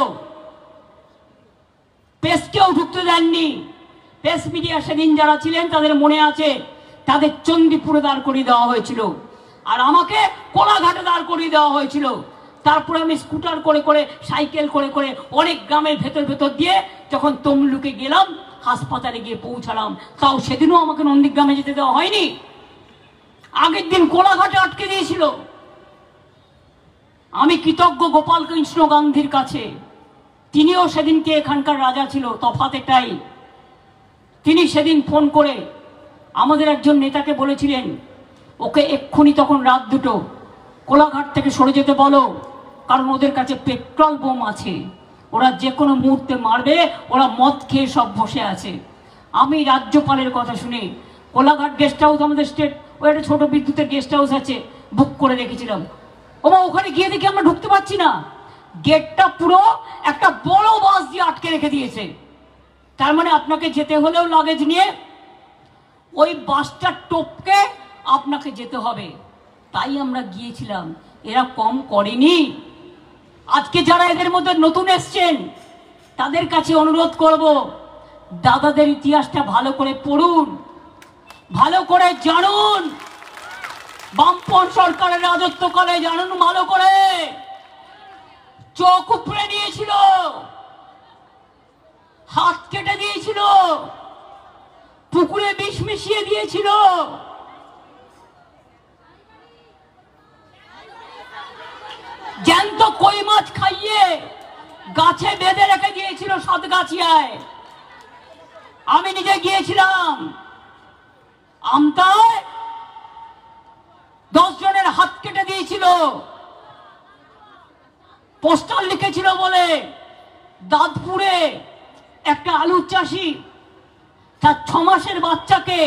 প্রেসকেও ঢুকতে দেননি। প্রেস মিডিয়া সেদিন যারা ছিলেন তাদের মনে আছে, তাদের চণ্ডীপুরে দাঁড় করিয়ে দেওয়া হয়েছিল আর আমাকে কোলাঘাটে দাঁড় করিয়ে দেওয়া হয়েছিল। তারপরে আমি স্কুটার করে করে, সাইকেল করে করে অনেক গ্রামের ভেতর ভেতর দিয়ে যখন তমলুকে গেলাম, হাসপাতালে গিয়ে পৌঁছালাম, তাও সেদিনও আমাকে নন্দীগ্রামে যেতে দেওয়া হয়নি। আগের দিন কোলাঘাটে আটকে দিয়েছিল। আমি কৃতজ্ঞ গোপাল কৃষ্ণ গান্ধীর কাছে, তিনিও সেদিনকে এখানকার রাজা ছিল, তফাৎ এটাই। তিনি সেদিন ফোন করে আমাদের একজন নেতাকে বলেছিলেন, ওকে এক্ষুনি, তখন রাত 2, কোলাঘাট থেকে সরে যেতে বলো, কারণ ওদের কাছে পেট্রোল বোম আছে, ওরা যে কোনো মুহূর্তে মারবে, ওরা মদ খেয়ে সব বসে আছে। আমি রাজ্যপালের কথা শুনে কোলাঘাট গেস্ট হাউস, আমাদের স্টেট ওই একটা ছোট বিদ্যুতের গেস্ট হাউস আছে, বুক করে রেখেছিলাম। ওখানে গিয়ে দেখি আমরা ঢুকতে পারছি না, গেটটা পুরো একটা বড় বাস দিয়ে আটকে রেখে দিয়েছে। তার মানে আপনাকে যেতে হলেও লাগেজ নিয়ে ওই বাসটা টপকে আপনাকে যেতে হবে। তাই আমরা গিয়েছিলাম, এরা কম করেনি। আজকে যারা এদের মধ্যে নতুন এসছেন তাদের কাছে অনুরোধ করব, দাদাদের ইতিহাসটা ভালো করে পড়ুন, ভালো করে জানুন, বামপন সরকারের রাজত্বকালে জানুন ভালো করে। চোখ উপড়ে নিয়েছিল, হাত কেটে দিয়েছিল, পুকুরে বিষ মিশিয়ে দিয়েছিল। জ্যান্ত কই মাছ খাইয়ে গাছে বেঁধে রেখে দিয়েছিল সাতগাছিয়ায়। আমি নিজে গিয়েছিলাম আমতায়, 10 জনের হাত কেটে দিয়েছিল, পোস্টার লিখেছিল বলে। দাঁতপুরে একটা আলুর চাষি তার 6 মাসের বাচ্চাকে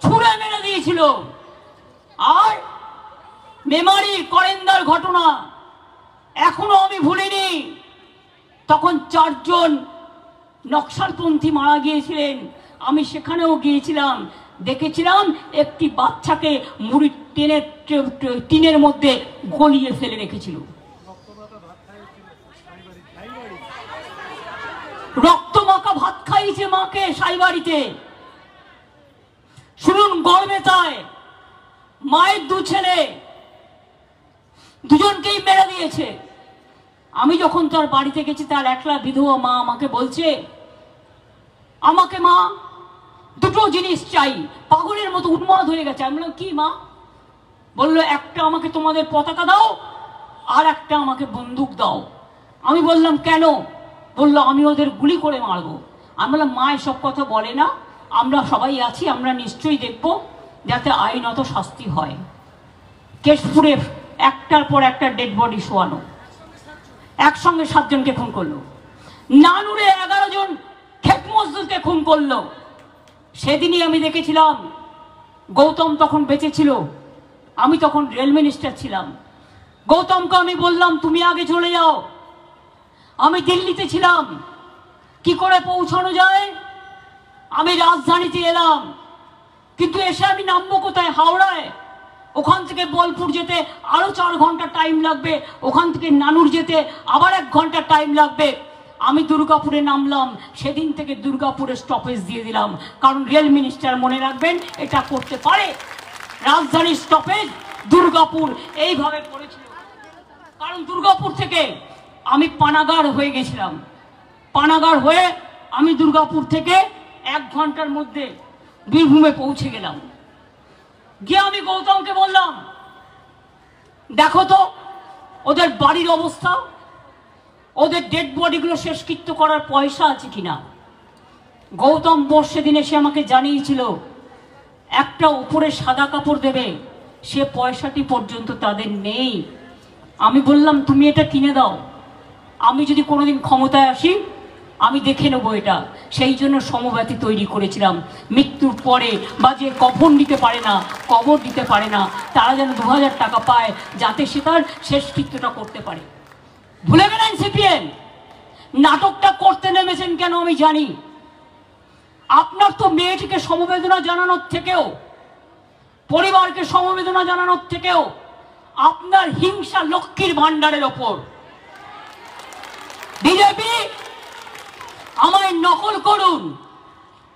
ছুঁড়ে মেরে দিয়েছিল। আর মেমারি করেন্দার ঘটনা এখনো আমি ভুলিনি। তখন 4 জন নকশালপন্থী মারা গিয়েছিলেন, আমি সেখানেও গিয়েছিলাম, দেখেছিলাম একটি বাচ্চাকে মুড়ি টিনের মধ্যে গলিয়ে ফেলে রেখেছিল। রক্তমাখা ভাত খাইয়েছে মাকে সাইবাড়িতে। শুনুন, গড়বেতায় মায়ের 2 ছেলে, দুজনকেই মেরে দিয়েছে। আমি যখন তার বাড়িতে গেছি, তার একলা বিধবা মা আমাকে বলছে, আমাকে মা 2টো জিনিস চাই। পাগলের মতো উন্মাদ হয়ে গেছে। আমি বললাম, কি মা? বললো, একটা আমাকে তোমাদের পতাকা দাও, আর একটা আমাকে বন্দুক দাও। আমি বললাম, কেন? বললো, আমি ওদের গুলি করে মারবো। আমি বললাম, মা এসব কথা বলে না, আমরা সবাই আছি, আমরা নিশ্চয়ই দেখবো যাতে আইনত শাস্তি হয়। কেশপুরে একটার পর একটা ডেড বডি শোয়ানো, একসঙ্গে 7 জনকে খুন করলো। নানুরে 11 জন ক্ষেত মজদুরকে খুন করলো। সেদিনই আমি দেখেছিলাম, গৌতম তখন বেঁচে ছিল, আমি তখন রেল মিনিস্টার ছিলাম। গৌতমকে আমি বললাম, তুমি আগে চলে যাও, আমি দিল্লিতে ছিলাম, কি করে পৌঁছানো যায়? আমি রাজধানীতে এলাম, কিন্তু এসে আমি নামবো কোথায়? হাওড়ায়। ওখান থেকে বোলপুর যেতে আরো 4 ঘন্টা টাইম লাগবে, ওখান থেকে নানুর যেতে আবার 1 ঘন্টা টাইম লাগবে। আমি দুর্গাপুরে নামলাম, সেদিন থেকে দুর্গাপুরে স্টপেজ দিয়ে দিলাম, কারণ রেল মিনিস্টার মনে রাখবেন এটা করতে পারে। রাজধানীর স্টপেজ দুর্গাপুর এইভাবে পড়েছিল, কারণ দুর্গাপুর থেকে আমি পানাগড় হয়ে গেছিলাম। পানাগড় হয়ে আমি দুর্গাপুর থেকে 1 ঘন্টার মধ্যে বীরভূমে পৌঁছে গেলাম। গিয়ে আমি গৌতমকে বললাম, দেখো তো ওদের বাড়ির অবস্থা, ওদের ডেড বডিগুলো শেষকৃত্য করার পয়সা আছে কিনা। গৌতম বোস সেদিন এসে আমাকে জানিয়েছিল, একটা উপরে সাদা কাপড় দেবে, সে পয়সাটি পর্যন্ত তাদের নেই। আমি বললাম, তুমি এটা কিনে দাও, আমি যদি কোনোদিন ক্ষমতায় আসি আমি দেখে নেবো এটা। সেই জন্য সমব্যাথী তৈরি করেছিলাম। মৃত্যুর পরে বা যে কফন দিতে পারে না, কবর দিতে পারে না, তারা যেন 2000 টাকা পায়, যাতে সে তার শেষকৃত্যটা করতে পারে। ভুলে গেলেন সিপিএম? নাটকটা করতে নেমেছেন কেন আমি জানি। আপনার তো মেয়েটিকে সমবেদনা জানানোর থেকেও, পরিবারকে সমবেদনা জানানোর থেকেও আপনার হিংসা লক্ষ্মীর ভান্ডারের ওপর। বিজেপি আমায় নকল করুন,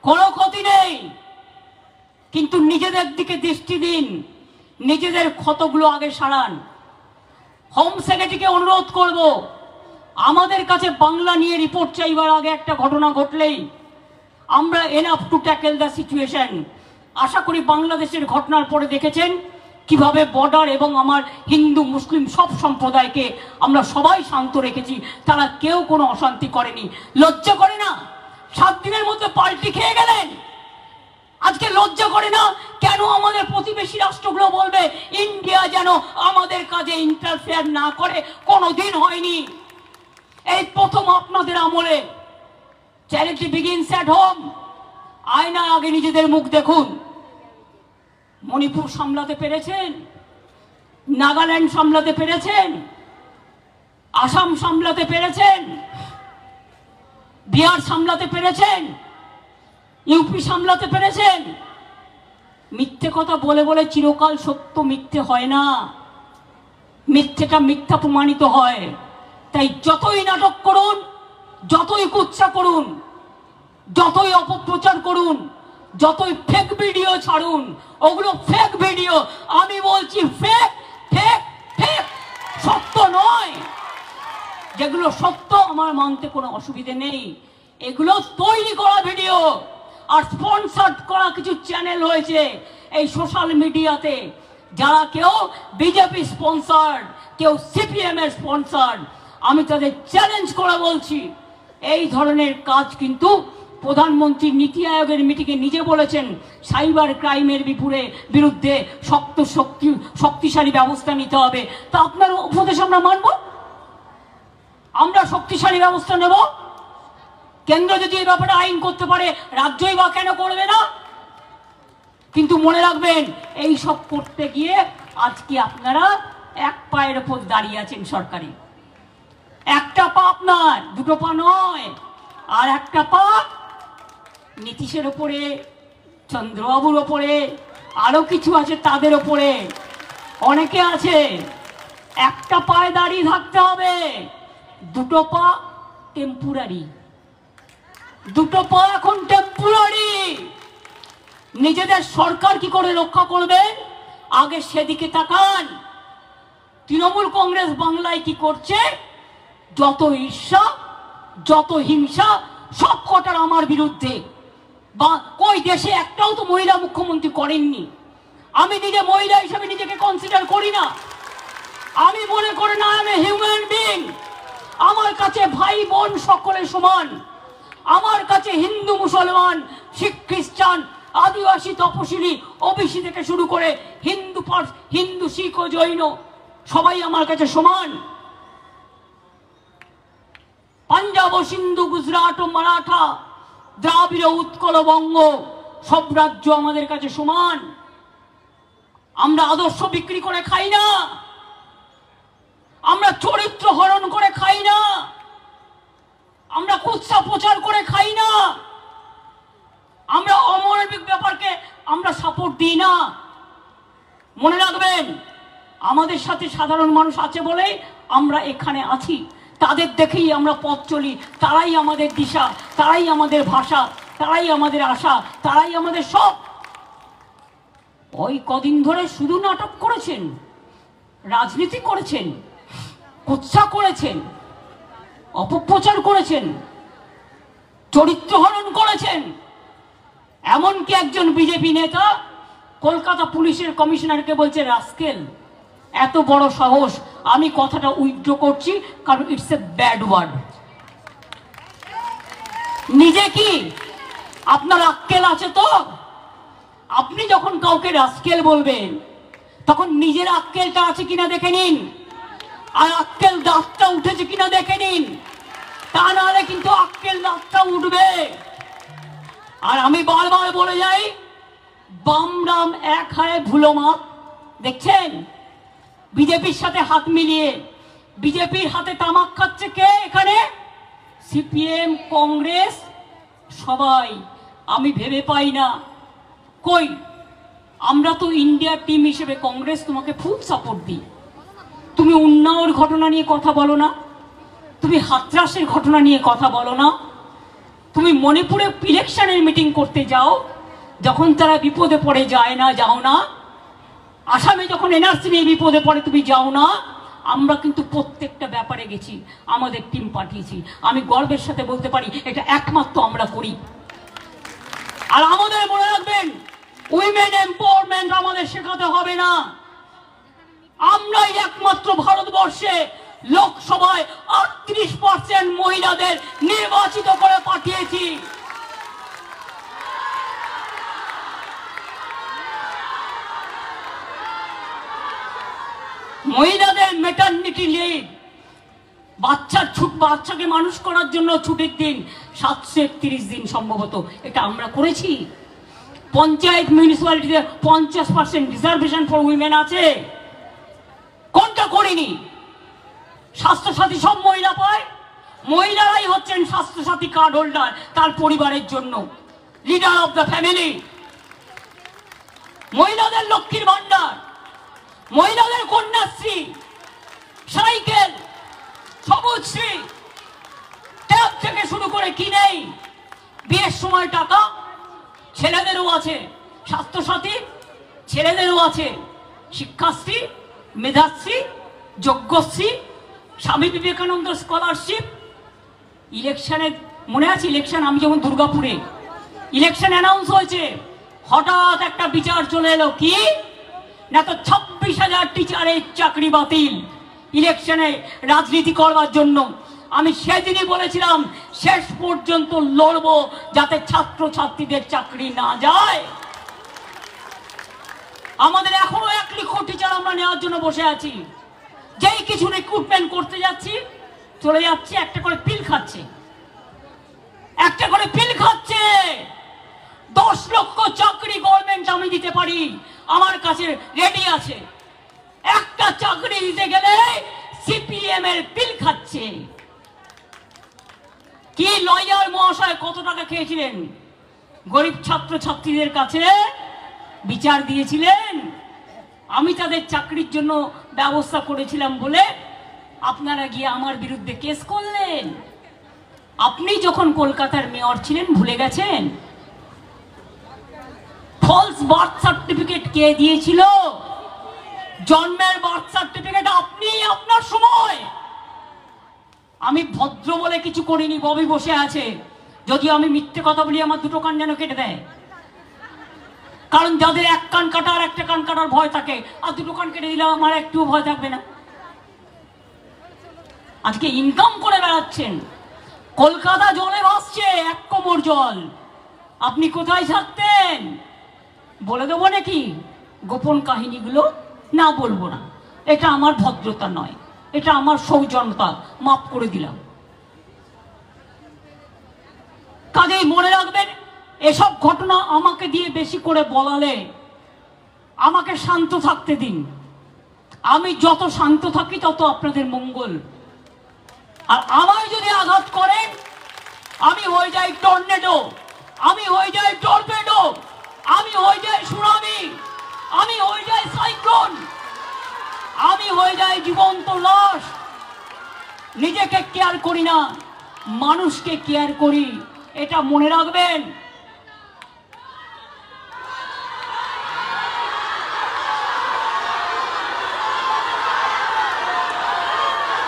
কোনো ক্ষতি নেই, কিন্তু নিজেদের দিকে দৃষ্টি দিন, নিজেদের ক্ষতগুলো আগে সারান। হোম সেক্রেটারিকে অনুরোধ করব, আমাদের কাছে বাংলা নিয়ে রিপোর্ট চাইবার আগে একটা ঘটনা ঘটলেই আমরা enough to tackle the situation. আশা করি বাংলাদেশের ঘটনার পরে দেখেছেন কিভাবে বর্ডার এবং আমার হিন্দু মুসলিম সব সম্প্রদায়কে আমরা সবাই শান্ত রেখেছি, তারা কেউ কোনো অশান্তি করেনি। লজ্জা করে না? 7 দিনের মধ্যে পাল্টি খেয়ে গেলেন। আজকে লজ্জা করে না? কেন আমাদের প্রতিবেশী রাষ্ট্রগুলো বলবে ইন্ডিয়া যেন আমাদের কাজে ইন্টারফেয়ার না করে? কোনোদিন হয়নি, এই প্রথম আপনাদের আমলে। Charity begins at home. আয়না আগে নিজেদের মুখ দেখুন। মণিপুর সামলাতে পেরেছেন, নাগাল্যান্ড সামলাতে পেরেছেন, আসাম সামলাতে পেরেছেন, বিহার সামলাতে পেরেছেন, ইউপি সামলাতে পেরেছেন। মিথ্যে কথা বলে বলে চিরকাল সত্য মিথ্যে হয় না, মিথ্যেটা মিথ্যা প্রমাণিত হয়। তাই যতই নাটক করুন, যতই কুৎসা করুন, যতই অপপ্রচার করুন, যতই ফেক ভিডিও ছাড়ুন, ওগুলো ফেক ভিডিও। আমি বলছি ফেক, ফেক, ফেক, সত্য নয়। যেগুলো সত্য আমার মানতে কোনো অসুবিধে নেই, এগুলো তৈরি করা ভিডিও আর স্পন্সর করা কিছু চ্যানেল হয়েছে এই সোশ্যাল মিডিয়াতে, যারা কেউ বিজেপি স্পন্সর, কেউ সিপিএম এর স্পন্সর। আমি তাদের চ্যালেঞ্জ করে বলছি, এই ধরনের কাজ কিন্তু প্রধানমন্ত্রী নীতি আয়োগের মিটিংয়ে নিজে বলেছেন সাইবার ক্রাইমের বিরুদ্ধে শক্তিশালী ব্যবস্থা নিতে হবে। তা আপনার উপদেশ আমরা মানব, আমরা শক্তিশালী ব্যবস্থা নেব। কেন্দ্র যদি এই ব্যাপারে আইন করতে পারে, রাজ্যই বা কেন করবে না? কিন্তু মনে রাখবেন, এই সব করতে গিয়ে আজকে আপনারা এক পায়ের উপর দাঁড়িয়ে আছেন সরকারে। একটা পা আপনার, দুটো পা নয়। আর একটা পা নীতিশের ওপরে, চন্দ্রবাবুর ওপরে, আরো কিছু আছে তাদের ওপরে, অনেকে আছে। একটা পায়ে দাঁড়িয়ে থাকতে হবে, দুটো পা টেম্পোরারি। দুটো পা এখন টেম্পোরারি। নিজেদের সরকার কি করে রক্ষা করবে আগে সেদিকে তাকান। তৃণমূল কংগ্রেস বাংলায় কি করছে? যত ঈর্ষা, যত হিংসা, সব কটার আমার বিরুদ্ধে। বা কই দেশে একটাও তো মহিলা মুখ্যমন্ত্রী করেননি। আমি নিজে মহিলা হিসেবে নিজেকে কনসিডার করি না। আমি মনে করি না আমি হিউম্যান বিং। আমার কাছে ভাই বোন সকলে সমান। আমার কাছে হিন্দু, মুসলমান, শিখ, খ্রিস্টান, আদিবাসী, তপশিলি, ওবিসি থেকে শুরু করে হিন্দু, শিখ ও জৈন সবাই আমার কাছে সমান। পাঞ্জাব ও সিন্ধু, গুজরাট ও মারাঠা, দ্রাবিড়, উৎকল, বঙ্গ সব রাজ্য আমাদের কাছে সমান। আমরা আদর্শ বিক্রি করে খাই না। আমরা চরিত্র হরণ করে খাই না। আমরা কুৎসা প্রচার করে খাই না। আমরা অমানবিক ব্যাপারকে আমরা সাপোর্ট দিই না। মনে রাখবেন, আমাদের সাথে সাধারণ মানুষ আছে বলেই আমরা এখানে আছি। তাদের দেখেই আমরা পথ চলি। তারাই আমাদের দিশা, তারাই আমাদের ভাষা, তারাই আমাদের আশা, তারাই আমাদের সব। ওই কদিন ধরে শুধু নাটক করেছেন, রাজনীতি করেছেন, কুৎসা করেছেন, অপপ্রচার করেছেন, চরিত্র হরণ করেছেন। এমনকি একজন বিজেপি নেতা কলকাতা পুলিশের কমিশনারকে বলছে রাস্কেল। এত বড় সাহস! আমি কথাটা উইথড্র করছি, কারণ ইটস এ ব্যাড ওয়ার্ড। নিজে কি আপনার আক্কেল আছে তো? আপনি যখন কাউকে রাস্কেল বলবেন তখন নিজের আক্কেলটা আছে কিনা দেখে নিন, আর আক্কেল দাঁতটা উঠেছে কিনা দেখে নিন। তা নাহলে কিন্তু আক্কেল দাঁতটা উঠবে। আর আমি বারবার বলে যাই, বাম রাম এক হায় ভুলো মাপ। দেখছেন বিজেপির সাথে হাত মিলিয়ে বিজেপির হাতে তামাক খাচ্ছে কে এখানে? সিপিএম, কংগ্রেস, সবাই। আমি ভেবে পাই না। কই, আমরা তো ইন্ডিয়ার টিম হিসেবে কংগ্রেস তোমাকে ফুল সাপোর্ট দিই। তুমি উন্নাওর ঘটনা নিয়ে কথা বলো না, তুমি হাতরাসের ঘটনা নিয়ে কথা বলো না, তুমি মণিপুরে ইলেকশনের মিটিং করতে যাও যখন তারা বিপদে পড়ে যায় না, যাও না। আসামে যখন এনআরসি নিয়ে বিপদে পড়ে তুমি যাও না। আমরা কিন্তু প্রত্যেকটা ব্যাপারে গেছি, আমাদের টিম পাঠিয়েছি। আমি গর্বের সাথে বলতে পারি এটা একমাত্র আমরা করি। আর আমাদের মনে রাখবেন, উইমেন এম্পাওয়ারমেন্ট আমাদের শেখাতে হবে না। আমরাই একমাত্র ভারতবর্ষে লোকসভায় 38% মহিলাদের নির্বাচিত করে পাঠিয়েছি। মহিলাদের ম্যাটারনিটি লিভ, বাচ্চাকে মানুষ করার জন্য ছুটির দিন 731 দিন সম্ভবত, এটা আমরা করেছি। পঞ্চায়েত, মিউনিসিপ্যালিটিতে 50% রিজার্ভেশন ফর উইমেন আছে, কোনটা করিনি? স্বাস্থ্যসাথী সব মহিলা পায়। মহিলারাই হচ্ছেন স্বাস্থ্যসাথী কার্ড হোল্ডার তার পরিবারের জন্য, লিডার অফ দ্য ফ্যামিলি। মহিলাদের লক্ষ্মীর ভান্ডার, মহিলাদের কন্যাশ্রী, সাইকেল, সবুজশ্রী, ট্যাব থেকে শুরু করে কি নেই। বিয়ের সময় টাকা ছেলেদেরও আছে, স্বাস্থ্যসাথী ছেলেদেরও আছে, শিক্ষাশ্রী, মেধাশ্রী, যজ্ঞশ্রী, স্বামী বিবেকানন্দ স্কলারশিপ। ইলেকশনে মনে আছে, ইলেকশন আমি যখন দুর্গাপুরে ইলেকশন অ্যানাউন্স হয়েছে, হঠাৎ একটা বিচার চলে এলো কি না, তো 26,000 টিচারের চাকরি বাতিল ইলেকশনে রাজনীতি করবার জন্য। আমি সেদিনই বলেছিলাম শেষ পর্যন্ত লড়বো যাতে ছাত্র ছাত্রীদের চাকরি না যায়। আমাদের এখনো 1 লক্ষ টিচার আমরা নেওয়ার জন্য বসে আছি। যেই কিছু রিক্রুটমেন্ট করতে যাচ্ছি চলে যাচ্ছে, একটা করে পিল খাচ্ছে, একটা করে পিল খাচ্ছে। 10 লক্ষ চাকরি গভর্নমেন্ট আমি দিতে পারি, আমার কাছে রেডি আছে। একটা চাকরি দিতে গেলে সিপিএম এর বিল খাচ্ছে। কি লয়ার মহাশয় কত টাকা খেয়েছিলেন? গরিব ছাত্র ছাত্রীদের কাছে বিচার দিয়েছিলেন। আমি তাদের চাকরির জন্য ব্যবস্থা করেছিলাম বলে আপনারা গিয়ে আমার বিরুদ্ধে কেস করলেন। আপনি যখন কলকাতার মেয়র ছিলেন ভুলে গেছেন? ফলস বার্থ সার্টিফিকেট কে দিয়েছিল? জন্মের বার্থ সার্টিফিকেট আপনি আপনার সময়। আমি ভদ্র বলে কিছু করিনি, ববি বসে আছে। যদিও আমি মিথ্যে কথা বলি আমার দুটো কান যেন কেটে দেয়, কারণ যাদের এক কান কাটা আর একটা কান কাটার ভয় থাকে, আর দুটো কান কেটে দিলে আমার একটু ভয় থাকবে না। আজকে ইনকাম করে বেড়াচ্ছেন, কলকাতা জলে ভাসছে এক কোমর জল। আপনি কোথায় থাকতেন বলে দেবো নাকি? গোপন কাহিনীগুলো না বলবো না, এটা আমার ভদ্রতা নয়, এটা আমার সৌজন্যতা, মাফ করে দিলাম। কাজেই মনে রাখবেন, এসব ঘটনা আমাকে দিয়ে বেশি করে বলালে আমাকে শান্ত থাকতে দিন। আমি যত শান্ত থাকি তত আপনাদের মঙ্গল। আর আমায় যদি আঘাত করেন আমি হয়ে যাই টর্নেডো, আমি হয়ে যাই টর্পেডো, আমি হয়ে যাই সুনামি, আমি হয়ে যাই সাইক্লোন, আমি হয়ে যাই জীবন্ত লাশ। নিজেকে কেয়ার করি না, মানুষকে কেয়ার করি, এটা মনে রাখবেন।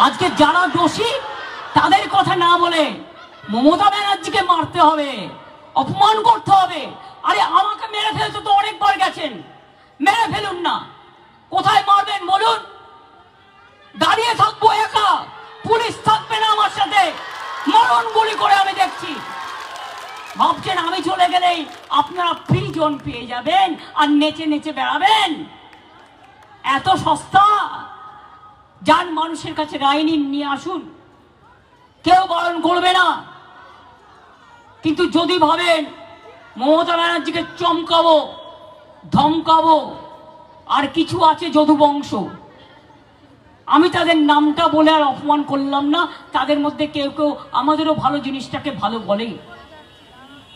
আজকে যারা দোষী তাদের কথা না বলে মমতা ব্যানার্জিকে মারতে হবে, অপমান করতে হবে। আরে আমাকে মেরে ফেলতে তো অনেকবার গেছেন, মেরে ফেলুন না। কোথায় মারবেন বলুন? দাঁড়িয়ে থাকবো একা, পুলিশ থাকবে না আমার সাথে, মরণ গুলি করে আমি দেখছি। ভাবছেন আমি চলে গেলেই আপনারা ফ্রি জোন পেয়ে যাবেন আর নেচে নেচে বেড়াবেন? এত সস্তা? যান মানুষের কাছে রায় নিয়ে আসুন, কেউ বারণ করবে না। কিন্তু যদি ভাবেন মমতা ব্যানার্জিকে চমকাবো, ধমকাবো, আর কিছু আছে যদু বংশ, আমি তাদের নামটা বলে আর অপমান করলাম না। তাদের মধ্যে কেউ কেউ আমাদেরও ভালো জিনিসটাকে ভালো বলে।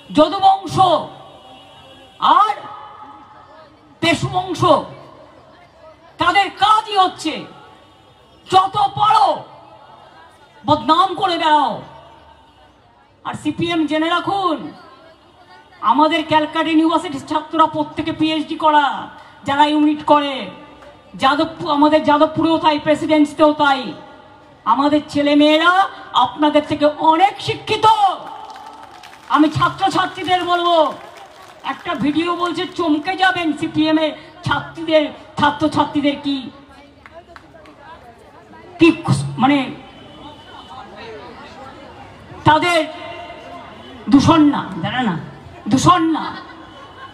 যদু বংশ আর পেশু বংশ, তাদের কাজই হচ্ছে যত পারো বদনাম করে বেড়াও। আর সিপিএম জেনে রাখুন, আমাদের ক্যালকাটা ইউনিভার্সিটির ছাত্ররা প্রত্যেকে পিএইচডি করা, যারা ইউনিট করে, যাদবপুর, আমাদের যাদবপুরেও তাই, প্রেসিডেন্সিতেও তাই। আমাদের ছেলে মেয়েরা আপনাদের থেকে অনেক শিক্ষিত। আমি ছাত্রছাত্রীদের বলবো, একটা ভিডিও বলছে চমকে যাবেন, সিপিএম এর ছাত্রছাত্রীদের কি কি মানে তাদের দূষণ না, জানা না, দূষণ না,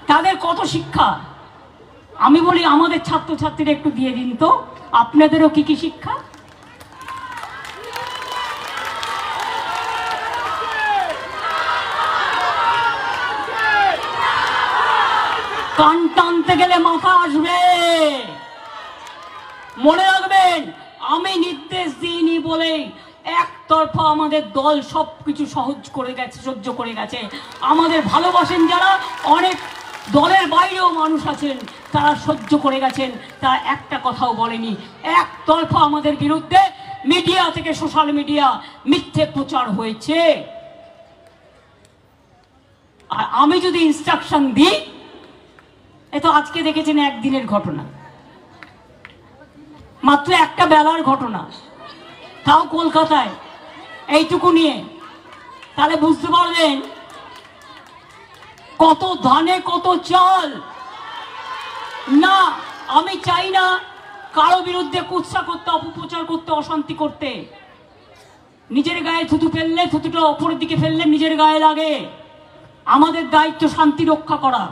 তাদের কত শিক্ষা। আমি বলি আমাদের ছাত্রছাত্রীরা একটু দিয়ে দিন তো, আপনাদেরও কি কি শিক্ষা। কান টানতে গেলে মাথা আসবে, মনে রাখবেন। আমি নির্দেশ দিইনি বলে একতরফা আমাদের দল সবকিছু সহ্য করে গেছে। আমাদের ভালোবাসেন যারা, অনেক দলের বাইরেও মানুষ আছেন, তারা সহ্য করে গেছেন, তারা একটা কথাও বলেনি। একতরফা আমাদের বিরুদ্ধে মিডিয়া থেকে, সোশ্যাল মিডিয়া মিথ্যে প্রচার হয়েছে। আর আমি যদি ইনস্ট্রাকশন দিই, এ তো আজকে দেখেছেন একদিনের ঘটনা, মাত্র একটা বেলার ঘটনা, তাও কলকাতায়, এইটুকু নিয়ে। তাহলে বুঝতে পারবেন কত ধানে কত চাল। না, আমি চাই না কারো বিরুদ্ধে কুৎসা করতে, অপপ্রচার করতে, অশান্তি করতে। নিজের গায়ে থুতু ফেললে, থুতুটা অপরের দিকে ফেললে নিজের গায়ে লাগে। আমাদের দায়িত্ব শান্তি রক্ষা করা,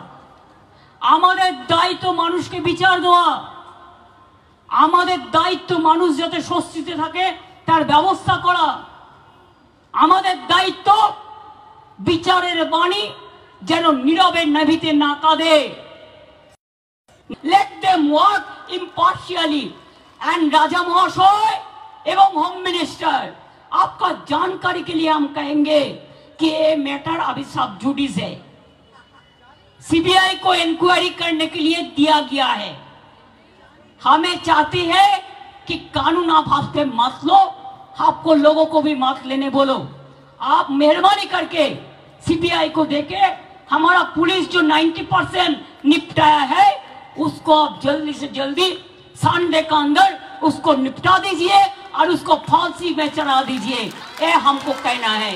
আমাদের দায়িত্ব মানুষকে বিচার দেওয়া, আমাদের দায়িত্ব মানুষ যাতে স্বস্তিতে থাকে তার ব্যবস্থা করা, আমাদের দায়িত্ব বিচারের বাণী যেন নীরবে নাভিতে না কাঁদে। Let them work impartially. And राजा महाशय एवं होम मिनिस्टर, आपका जानकारी के लिए हम कहेंगे कि ये मैटर अभी सब जुडिस है, सीबीआई को इंक्वायरी करने के लिए दिया गया है। हमें चाहती है कि कानून आप हफ्ते मत लो, आपको लोगों को भी मत लेने बोलो। आप मेहरबानी करके सीबीआई को देके हमारा पुलिस जो 90% निपटाया है उसको आप जल्दी से जल्दी संडे का अंदर उसको निपटा दीजिए और उसको फांसी में चढ़ा दीजिए, ये हमको कहना है।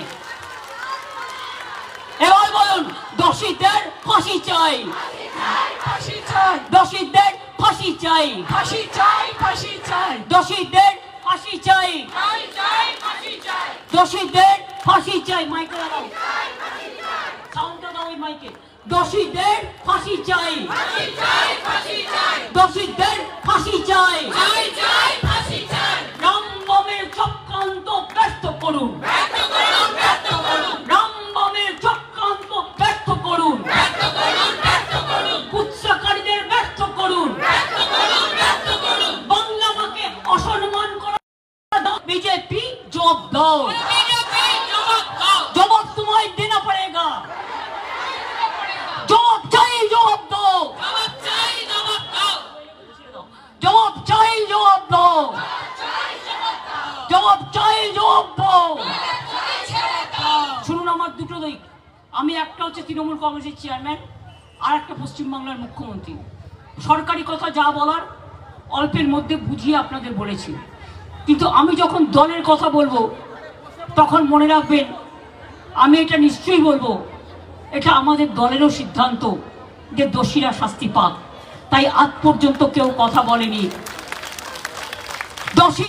এবার বলুন দোষীদের ফাঁসি চাই, ফাঁসি চাই, দোষীদের ফাঁসি চাই, ফাঁসি চাই, ফাঁসি চাই, দোষীদের ফাঁসি চাই, চাই, চাই, ফাঁসি চাই, দোষীদের ফাঁসি চাই। মাইকে লাগাও, সাউন্ডটা দাও এই মাইকে। দোষীদের ফাঁসি চাই, ফাঁসি চাই, ফাঁসি চাই, দোষীদের ফাঁসি চাই। চাই, চাই, ফাঁসি চাই, রামবামের চক্রান্ত ব্যর্থ করুন, ব্যর্থ করুন, ব্যর্থ করুন, রামবামের চক্রান্ত ব্যর্থ করুন, ব্যর্থ করুন, ব্যর্থ করুন, কুৎসাকারীদের ব্যর্থ করুন, ব্যর্থ করুন, ব্যর্থ করুন, বাংলা মাকে অসম্মান করা बीजेपी जवाब दो, बीजेपी जवाब दो, जवाब तुम्हें देना पड़ेगा, जवाब चाहिए, जवाब दो, जवाब चाই, जवाब দাও, जवाब चाहिए, जवाब दो, চাই, জবাব দাও, जवाब चाहिए, जवाब दो। চাই, জবাব দাও। শুনুন আমার দুটো দিক, আমি একটা হচ্ছে তৃণমূল কংগ্রেসের চেয়ারম্যান আর একটা পশ্চিমবাংলার মুখ্যমন্ত্রী। সরকারি কথা যা বলার অল্পের মধ্যে বুঝিয়ে আপনাদের বলেছি, কিন্তু আমি যখন দলের কথা বলবো তখন মনে রাখবেন আমি এটা নিশ্চয়ই বলবো এটা আমাদের দলেরও সিদ্ধান্ত যে দোষীরা শাস্তি পাক, তাই আজ পর্যন্ত কেউ কথা বলেনি। দোষী